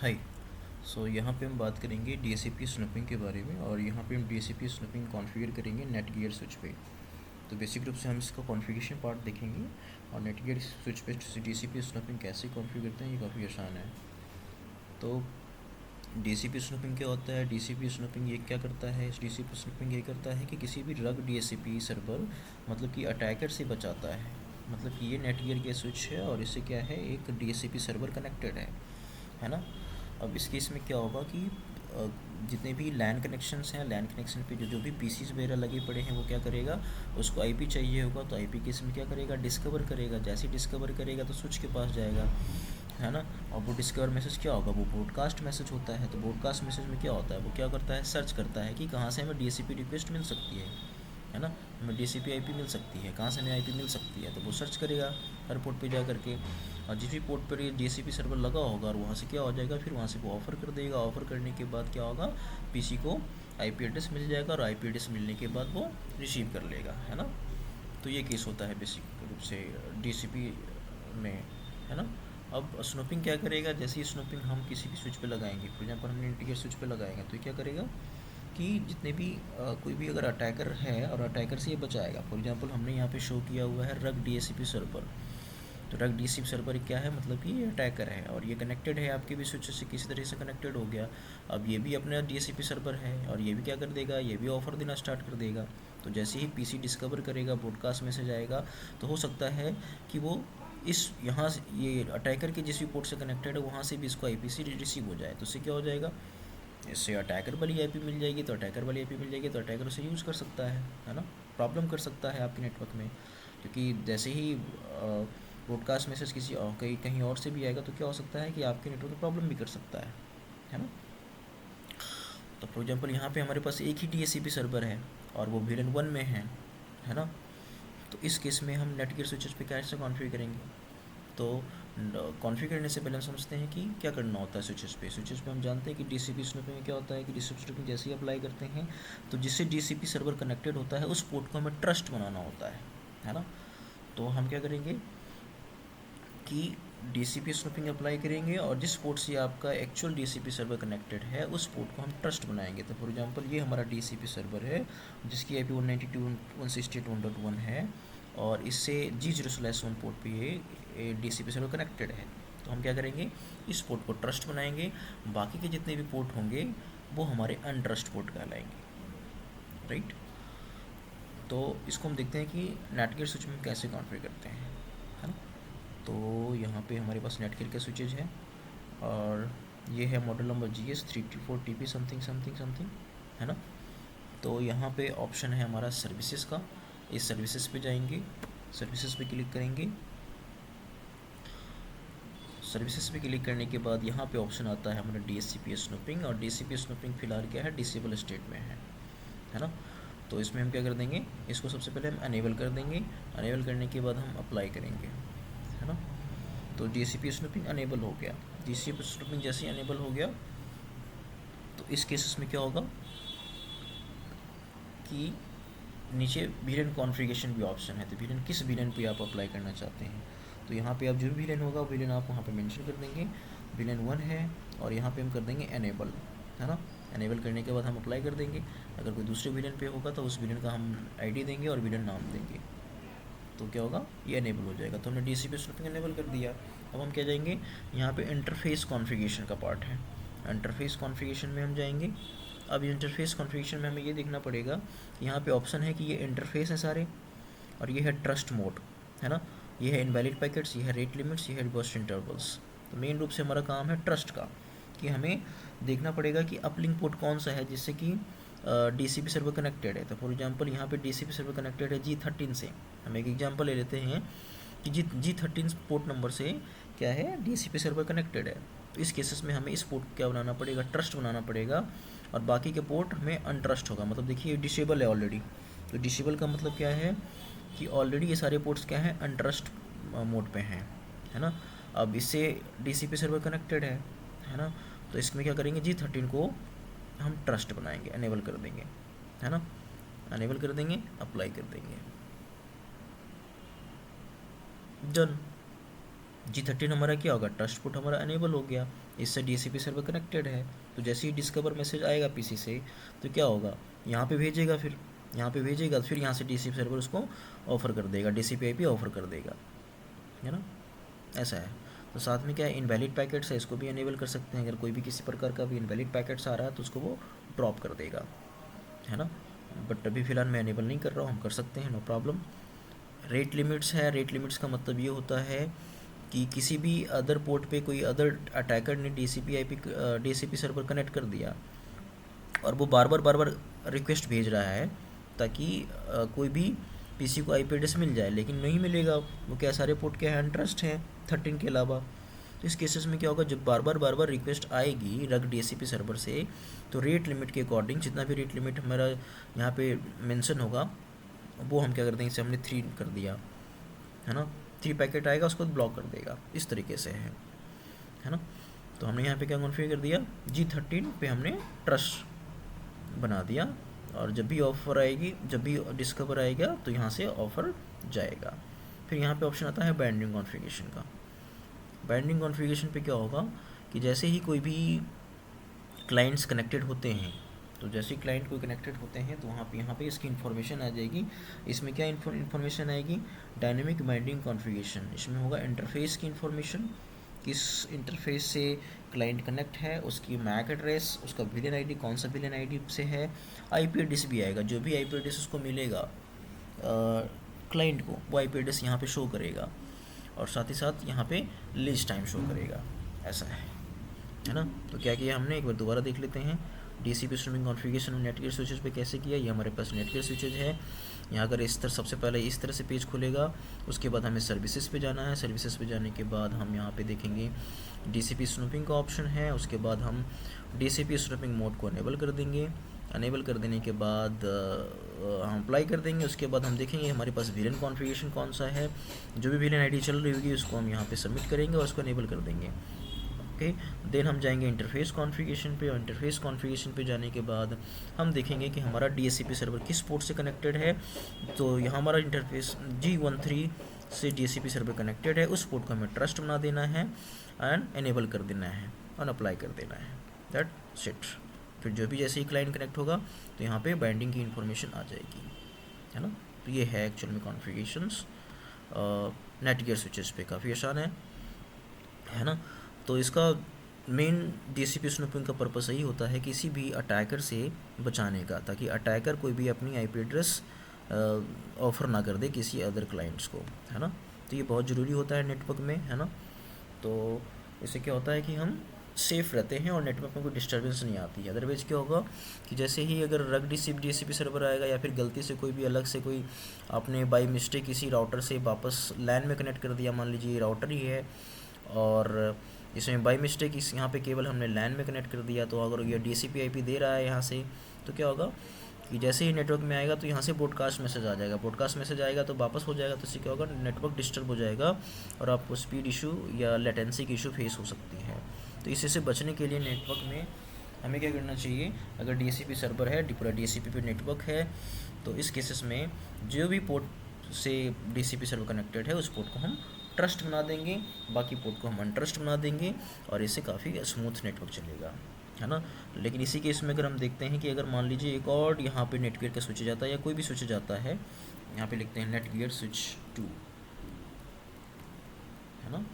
हाय। यहाँ पे हम बात करेंगे DHCP स्नूपिंग के बारे में, और यहाँ पे हम DHCP स्नूपिंग कॉन्फ़िगर करेंगे नेटगियर स्विच पे। तो बेसिक रूप से हम इसका कॉन्फ़िगरेशन पार्ट देखेंगे, और नेटगियर स्विच पे DHCP स्नूपिंग कैसे कॉन्फ़िगर करते हैं ये काफ़ी आसान है। तो DHCP स्नूपिंग क्या होता है? DHCP स्नूपिंग ये क्या करता है? DHCP स्नूपिंग ये करता है कि किसी भी रग DHCP सर्वर मतलब कि अटैकर से बचाता है। मतलब कि ये नेटगियर के स्विच है और इससे क्या है, एक DHCP सर्वर कनेक्टेड है ना। अब इस केस में क्या होगा कि जितने भी लैन कनेक्शंस हैं, लैन कनेक्शन पे जो जो भी पीसीज वगैरह लगे पड़े हैं, वो क्या करेगा, उसको आईपी चाहिए होगा तो आईपी केस में क्या करेगा, डिस्कवर करेगा। जैसे ही डिस्कवर करेगा तो स्विच के पास जाएगा, है ना। और वो डिस्कवर मैसेज क्या होगा, वो ब्रॉडकास्ट मैसेज होता है। तो ब्रॉडकास्ट मैसेज में क्या होता है, वो क्या करता है, सर्च करता है कि कहाँ से हमें DHCP रिक्वेस्ट मिल सकती है ना। हमें DHCP आईपी मिल सकती है, कहाँ से हमें आईपी मिल सकती है, तो वो सर्च करेगा हर पोर्ट पे जा करके। और जिस भी पोर्ट पर ये DHCP सर्वर लगा होगा, और वहाँ से क्या हो जाएगा, फिर वहाँ से वो ऑफ़र कर देगा। ऑफ़र करने के बाद क्या होगा, पीसी को आईपी एड्रेस मिल जाएगा, और आईपी एड्रेस मिलने के बाद वो रिसीव कर लेगा, है ना। तो ये केस होता है बेसिक रूप से DHCP में, है ना। अब स्नूपिंग क्या करेगा, जैसे ही स्नूपिंग हम किसी भी स्विच पे लगाएंगे, फॉर एग्जांपल हमने इंटीग्रेट स्विच पे लगाएंगे, तो ये क्या करेगा कि जितने भी कोई भी अगर अटैकर है और अटैकर से ये बचाएगा। फॉर एग्जांपल हमने यहाँ पे शो किया हुआ है रग DHCP सर्वर। तो रग DHCP सर्वर क्या है, मतलब कि ये अटैकर है और ये कनेक्टेड है आपके भी स्विच से, किसी तरह से कनेक्टेड हो गया। अब ये भी अपना DHCP सर्वर है और ये भी क्या कर देगा, ये भी ऑफ़र देना स्टार्ट कर देगा। तो जैसे ही पीसी डिस्कवर करेगा, ब्रॉडकास्ट मैसेज आएगा, तो हो सकता है कि वो इस यहाँ से ये अटैकर के जिस भी पोर्ट से कनेक्टेड है वहाँ से भी इसको आईपी से रिसीव हो जाए। तो इससे क्या हो जाएगा, इससे अटैकर वाली आईपी मिल जाएगी। तो अटैकर वाली आईपी मिल जाएगी तो अटैकर उसे यूज़ कर सकता है ना। प्रॉब्लम कर सकता है आपके नेटवर्क में, क्योंकि जैसे ही ब्रॉडकास्ट मैसेज किसी कहीं कहीं और से भी आएगा तो क्या हो सकता है कि आपके नेटवर्क में प्रॉब्लम भी कर सकता है ना। तो फॉर एग्जांपल यहाँ पे हमारे पास एक ही DHCP सर्वर है और वो VLAN 1 में है ना। तो इस केस में हम नेटगियर स्विचेस पे कैसे कॉन्फ़िगर करेंगे। तो कॉन्फ़िगर करने से पहले हम समझते हैं कि क्या करना होता है स्विचेस पे। स्विचेस पे हम जानते हैं कि DHCP स्नूपिंग में क्या होता है कि DHCP स्नूपिंग जैसे ही अप्लाई करते हैं, तो जिससे DHCP सर्वर कनेक्टेड होता है उस पोर्ट को हमें ट्रस्ट बनाना होता है ना। तो हम क्या करेंगे कि DHCP स्नूपिंग अप्लाई करेंगे, और जिस पोर्ट से आपका एक्चुअल DHCP सर्वर कनेक्टेड है उस पोर्ट को हम ट्रस्ट बनाएंगे। तो फॉर एग्जांपल ये हमारा DHCP सर्वर है जिसकी IP 192.168.1.1 है, और इससे G0/1 पोर्ट पे ये DHCP सर्वर कनेक्टेड है। तो हम क्या करेंगे, इस पोर्ट को ट्रस्ट बनाएंगे। बाकी के जितने भी पोर्ट होंगे वो हमारे अनट्रस्ट पोर्ट कहलाएंगे, राइट। तो इसको हम देखते हैं कि नेटगियर स्विच में कैसे कॉन्फ़िगर करते हैं, है ना। तो यहाँ पे हमारे पास नेटगियर के स्विचेज हैं, और ये है model number GS324TP something something something, है ना। तो यहाँ पे ऑप्शन है हमारा सर्विसेज का। इस सर्विसेज पे जाएंगे, सर्विसेज पे क्लिक करेंगे। सर्विसेज पे क्लिक करने के बाद यहाँ पे ऑप्शन आता है हमारा DHCP स्नूपिंग, और DHCP स्नूपिंग फ़िलहाल क्या है, डिसेबल स्टेट में है ना। तो इसमें हम क्या कर देंगे, इसको सबसे पहले हम अनेबल कर देंगे। अनेबल करने के बाद हम अप्लाई करेंगे, है ना। तो DHCP स्नूपिंग अनेबल हो गया। DHCP स्नूपिंग जैसे ही अनेबल हो गया तो इस केसेस में क्या होगा कि नीचे VLAN कॉन्फ़िगरेशन भी ऑप्शन है। तो VLAN किस VLAN पे आप अप्लाई करना चाहते हैं, तो यहाँ पे आप जो भी VLAN होगा VLAN आप वहाँ पे मेंशन कर देंगे। VLAN 1 है, और यहाँ पे हम कर देंगे अनेबल, है ना। अनेबल करने के बाद हम अप्लाई कर देंगे। अगर कोई दूसरे VLAN पे होगा तो उस VLAN का हम ID देंगे और VLAN नाम देंगे, तो क्या होगा, ये अनेबल हो जाएगा। तो हमने DHCP स्नूपिंग अनेबल कर दिया। अब हम क्या जाएंगे, यहाँ पे इंटरफेस कॉन्फ़िगरेशन का पार्ट है। इंटरफेस कॉन्फ़िगरेशन में हम जाएंगे। अब इंटरफेस कॉन्फ़िगरेशन में हमें ये देखना पड़ेगा, यहाँ पे ऑप्शन है कि ये इंटरफेस है सारे, और ये है ट्रस्ट मोड, है ना। ये है इनवैलिड पैकेट्स, ये है रेट लिमिट्स, ये है बर्स्ट इंटरवल्स। तो मेन रूप से हमारा काम है ट्रस्ट का, कि हमें देखना पड़ेगा कि अपलिंक पोर्ट कौन सा है जिससे कि DHCP सर्वर कनेक्टेड है। तो फॉर एग्जांपल यहाँ पे DHCP सर्वर कनेक्टेड है G13 से। हम एक एग्जांपल ले लेते हैं कि G13 पोर्ट नंबर से क्या है, DHCP सर्वर कनेक्टेड है। तो इस केसेस में हमें इस पोर्ट को क्या बनाना पड़ेगा, ट्रस्ट बनाना पड़ेगा, और बाकी के पोर्ट हमें अनट्रस्ट होगा। मतलब देखिए डिसेबल है ऑलरेडी। तो डिसेबल का मतलब क्या है कि ऑलरेडी ये सारे पोर्ट्स क्या हैं, अनट्रस्ट मोड पे हैं, है ना। अब इससे DHCP सर्वर कनेक्टेड है ना। तो इसमें क्या करेंगे, G13 को हम ट्रस्ट बनाएंगे, अनेबल कर देंगे, है ना। अनेबल कर देंगे, अप्लाई कर देंगे, डन। G13 हमारा क्या होगा, ट्रस्ट पोर्ट हमारा अनेबल हो गया, इससे DHCP सर्वर कनेक्टेड है। तो जैसे ही डिस्कवर मैसेज आएगा PC से तो क्या होगा, यहाँ पे भेजेगा, फिर यहाँ पे भेजेगा, फिर यहाँ से DHCP सर्वर उसको ऑफ़र कर देगा, DHCP IP ऑफ़र कर देगा, है ना, ऐसा है। तो साथ में क्या है, इनवैलिड पैकेट्स है, इसको भी अनेबल कर सकते हैं। अगर कोई भी किसी प्रकार का भी इनवैलिड पैकेट्स आ रहा है तो उसको वो ड्रॉप कर देगा, है ना। बट अभी फ़िलहाल मैं अनेबल नहीं कर रहा हूँ, हम कर सकते हैं, नो प्रॉब्लम। रेट लिमिट्स है, रेट लिमिट्स का मतलब ये होता है कि किसी भी अदर पोर्ट पे कोई अदर अटैकर ने DHCP सर्वर कनेक्ट कर दिया और वो बार बार रिक्वेस्ट भेज रहा है ताकि कोई भी PC को IP एड्रेस मिल जाए, लेकिन नहीं मिलेगा, वो क्या सारे पोर्ट के अनट्रस्ट हैं 13 के अलावा। तो इस केसेस में क्या होगा, जब बार बार रिक्वेस्ट आएगी रग DHCP सर्वर से, तो रेट लिमिट के अकॉर्डिंग जितना भी रेट लिमिट हमारा यहाँ पे मेंशन होगा वो हम क्या कर देंगे, इसे हमने 3 कर दिया, है ना, 3 पैकेट आएगा उसको ब्लॉक कर देगा, इस तरीके से है ना। तो हमने यहाँ पे क्या कॉन्फ़िगर कर दिया, G13 पे हमने ट्रस्ट बना दिया, और जब भी ऑफ़र आएगी, जब भी डिस्कवर आएगा तो यहाँ से ऑफ़र जाएगा। फिर यहाँ पे ऑप्शन आता है बाइंडिंग कॉन्फ़िगरेशन का। बाइंडिंग कॉन्फ़िगरेशन पे क्या होगा कि जैसे ही कोई भी क्लाइंट्स कनेक्टेड होते हैं, तो जैसे ही क्लाइंट कोई कनेक्टेड होते हैं तो यहाँ पे इसकी इन्फॉर्मेशन आ जाएगी। इसमें क्या इन्फॉर्मेशन आएगी, डायनेमिक बाइंडिंग कॉन्फ़िगरेशन। इसमें होगा इंटरफेस की इन्फॉर्मेशन, किस इंटरफेस से क्लाइंट कनेक्ट है, उसकी मैक एड्रेस, उसका विलेन आईडी कौन सा विलेन आईडी से है, IP एड्रेस भी आएगा, जो भी IP एड्रेस उसको मिलेगा क्लाइंट को, वो IP एड्रेस यहाँ पे शो करेगा, और साथ ही साथ यहाँ पे लिस्ट टाइम शो करेगा, ऐसा है ना। तो क्या किया हमने, एक बार दोबारा देख लेते हैं। DHCP स्ट्रीमिंग कॉन्फ़िगरेशन नेटगियर स्विचेस पे कैसे किया, ये हमारे पास नेटगियर स्विचेज है। यहाँ अगर इस तरह सबसे पहले इस तरह से पेज खुलेगा, उसके बाद हमें सर्विसेज पे जाना है। सर्विसेज पे जाने के बाद हम यहाँ पे देखेंगे DHCP स्नूपिंग का ऑप्शन है। उसके बाद हम DHCP स्नूपिंग मोड को अनेबल कर देंगे। अनेबल कर देने के बाद हम अप्लाई कर देंगे। उसके बाद हम देखेंगे हमारे पास विलेन कॉन्फ़िगरेशन कौन सा है, जो भी विलेन आईडी चल रही होगी उसको हम यहाँ पे सबमिट करेंगे और उसको अनेबल कर देंगे। ओके, देन हम जाएंगे इंटरफेस कॉन्फ़िगरेशन पे, और इंटरफेस कॉन्फ़िगरेशन पे जाने के बाद हम देखेंगे कि हमारा DHCP सर्वर किस पोर्ट से कनेक्टेड है। तो यहाँ हमारा इंटरफेस G13 से DHCP सर्वर कनेक्टेड है, उस पोर्ट को हमें ट्रस्ट बना देना है एंड एनेबल कर देना है और अप्लाई कर देना है, दैट्स इट। फिर जो भी जैसे ही क्लाइंट कनेक्ट होगा तो यहाँ पे बाइंडिंग की इन्फॉर्मेशन आ जाएगी, है ना। तो ये है एक्चुअल में कॉन्फ़िगरेशंस नेटगियर स्विचेस पे, काफ़ी आसान है ना। तो इसका मेन DHCP स्नूपिंग का पर्पस यही होता है किसी भी अटैकर से बचाने का, ताकि अटैकर कोई भी अपनी IP एड्रेस ऑफ़र ना कर दे किसी अदर क्लाइंट्स को, है ना। तो ये बहुत ज़रूरी होता है नेटवर्क में, है ना। तो इससे क्या होता है कि हम सेफ़ रहते हैं और नेटवर्क में कोई डिस्टर्बेंस नहीं आती है। अदरवाइज़ क्या होगा कि जैसे ही अगर रग DHCP सर्वर आएगा, या फिर गलती से कोई भी अलग से कोई आपने बाई मिस्टेक किसी राउटर से वापस LAN में कनेक्ट कर दिया, मान लीजिए राउटर ही है और इसमें बाई मिस्टेक इस यहाँ पे केवल हमने LAN में कनेक्ट कर दिया, तो अगर ये DHCP IP दे रहा है यहाँ से, तो क्या होगा कि जैसे ही नेटवर्क में आएगा तो यहाँ से ब्रॉडकास्ट मैसेज आ जाएगा, ब्रॉडकास्ट मैसेज आएगा तो वापस हो जाएगा, तो इससे क्या होगा, नेटवर्क डिस्टर्ब हो जाएगा और आपको स्पीड इशू या लेटेंसी की इशू फेस हो सकती है। तो इसी से बचने के लिए नेटवर्क में हमें क्या करना चाहिए, अगर DHCP सर्वर है, पूरा DHCP पे नेटवर्क है, तो इस केसेस में जो भी पोर्ट से DHCP सर्वर कनेक्टेड है उस पोर्ट को हम ट्रस्ट बना देंगे, बाकी पोर्ट को हम अनट्रस्ट बना देंगे, और इससे काफ़ी स्मूथ नेटवर्क चलेगा, है ना। लेकिन इसी केस में अगर हम देखते हैं कि अगर मान लीजिए एक और यहाँ पे नेटगियर का स्विच जाता है या कोई भी स्विच जाता है, यहाँ पे लिखते हैं नेटगियर स्विच 2, है ना,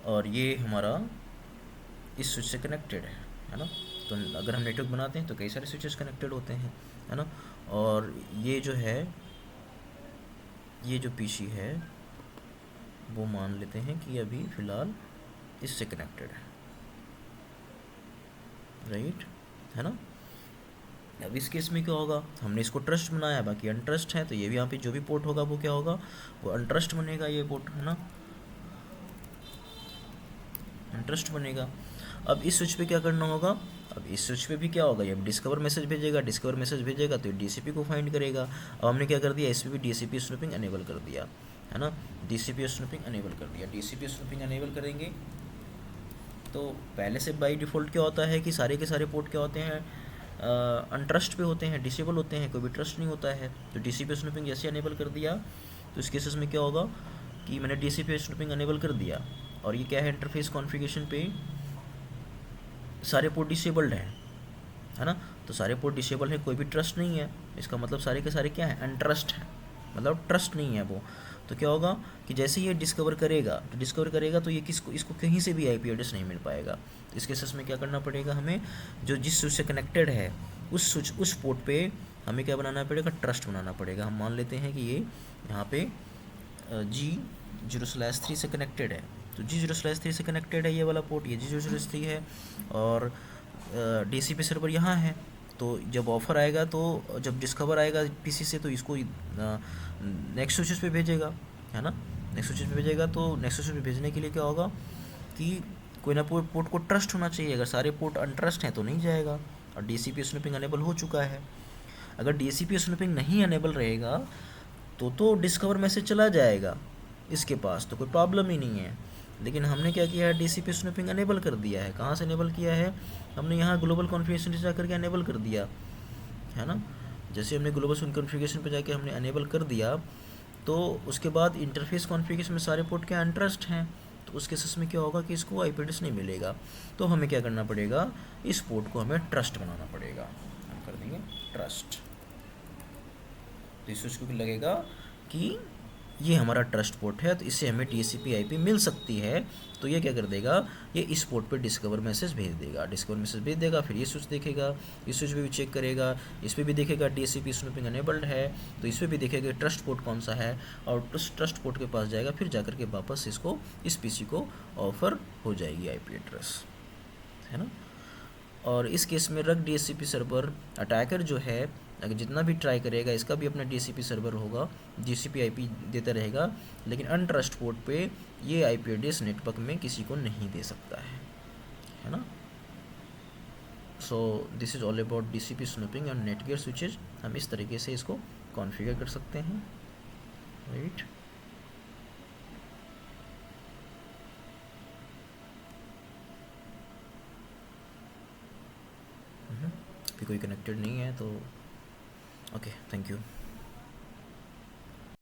और ये हमारा इस स्विच से कनेक्टेड है ना। तो अगर हम नेटवर्क बनाते हैं तो कई सारे स्विचेस कनेक्टेड होते हैं, है ना। और ये जो है, ये जो PC है वो मान लेते हैं कि अभी फ़िलहाल इससे कनेक्टेड है, राइट, है ना। अब इस केस में क्या होगा, हमने इसको ट्रस्ट बनाया, बाकी अनट्रस्ट है, तो ये भी यहाँ पे जो भी पोर्ट होगा वो क्या होगा, वो अनट्रस्ट बनेगा, ये पोर्ट, है ना, अनट्रस्ट बनेगा। अब इस स्विच पे क्या करना होगा, अब इस स्विच पे भी क्या होगा, ये डिस्कवर मैसेज भेजेगा, डिस्कवर मैसेज भेजेगा तो DHCP को फाइंड करेगा। अब हमने क्या कर दिया, इस पर भी DHCP स्नूपिंग अनेबल कर दिया, है ना, DHCP स्नूपिंग अनेबल कर दिया। DHCP स्नूपिंग अनेबल करेंगे तो पहले से बाई डिफ़ॉल्ट क्या होता है कि सारे के सारे पोर्ट क्या होते हैं, अनट्रस्ट पे होते हैं, डिसेबल होते हैं, कोई भी ट्रस्ट नहीं होता है। तो DHCP स्नूपिंग जैसे अनेबल कर दिया तो इस केसेस में क्या होगा कि मैंने DCP स्नूपिंग अनेबल कर दिया, और ये क्या है, इंटरफेस कॉन्फ़िगरेशन पे सारे पोर्ट डिसेबल्ड हैं, है ना। तो सारे पोर्ट डिसेबल है, कोई भी ट्रस्ट नहीं है, इसका मतलब सारे के सारे क्या है, अनट्रस्ट हैं, मतलब ट्रस्ट नहीं है वो। तो क्या होगा कि जैसे ये डिस्कवर करेगा तो ये किसको, इसको कहीं से भी IP एड्रेस नहीं मिल पाएगा। तो इस केसेस में क्या करना पड़ेगा हमें, जो जिस स्विच से कनेक्टेड है उस पोर्ट पे हमें क्या बनाना पड़ेगा, ट्रस्ट बनाना पड़ेगा। हम मान लेते हैं कि ये यहाँ पे G0/3 से कनेक्टेड है, तो G0/3 से कनेक्टेड है ये वाला पोर्ट, ये G0/3 है, और DCP सर्वर यहाँ है। तो जब ऑफ़र आएगा, तो जब डिस्कवर आएगा PC से, तो इसको नेक्स्ट स्विचेस पे भेजेगा, है ना। नेक्स्ट स्विचेस पे भेजेगा, तो नेक्स्ट स्विच पे भेजने के लिए क्या होगा कि कोई ना कोई पोर्ट को ट्रस्ट होना चाहिए। अगर सारे पोर्ट अनट्रस्ट हैं तो नहीं जाएगा, और DCP स्नूपिंग अनेबल हो चुका है। अगर DCP स्नूपिंग नहीं अनेबल रहेगा तो डिस्कवर मैसेज चला जाएगा इसके पास, तो कोई प्रॉब्लम ही नहीं है। लेकिन हमने क्या किया है, DCP स्नूपिंग अनेबल कर दिया है। कहाँ से अनेबल किया है, हमने यहाँ ग्लोबल कॉन्फ़िगरेशन से जाकर के अनेबल कर दिया, है ना। जैसे हमने ग्लोबल कॉन्फ़िगरेशन पे जाके हमने अनेबल कर दिया, तो उसके बाद इंटरफेस कॉन्फ़िगरेशन में सारे पोर्ट के अनट्रस्ट हैं, तो उस केसेस में क्या होगा कि इसको IP एड्रेस नहीं मिलेगा। तो हमें क्या करना पड़ेगा, इस पोर्ट को हमें ट्रस्ट बनाना पड़ेगा। हम कर देंगे ट्रस्ट, तो इस स्विच को भी लगेगा कि ये हमारा ट्रस्ट पोर्ट है, तो इससे हमें TCP IP मिल सकती है। तो ये क्या कर देगा, ये इस पोर्ट पे डिस्कवर मैसेज भेज देगा, फिर ये स्विच देखेगा, इस स्विच पे भी चेक करेगा, इस पे भी देखेगा DCP स्नूपिंग अनेबल्ड है, तो इस पे भी देखेगा ट्रस्ट पोर्ट कौन सा है, और उस ट्रस्ट पोर्ट के पास जाएगा, फिर जाकर के वापस इसको इस PC को ऑफर हो जाएगी IP एड्रेस, है ना। और इस केस में रग DHCP सर्वर अटैकर जो है, अगर जितना भी ट्राई करेगा, इसका भी अपना DCP सर्वर होगा, GCP IP देता रहेगा, लेकिन अनट्रस्ट पोर्ट पे ये IP एड्रेस नेटवर्क में किसी को नहीं दे सकता है ना। So this is all about DCP snooping and Netgear switches. हम इस तरीके से इसको कॉन्फ़िगर कर सकते हैं, राइट। अभी कोई कनेक्टेड नहीं है तो ओके, थैंक यू।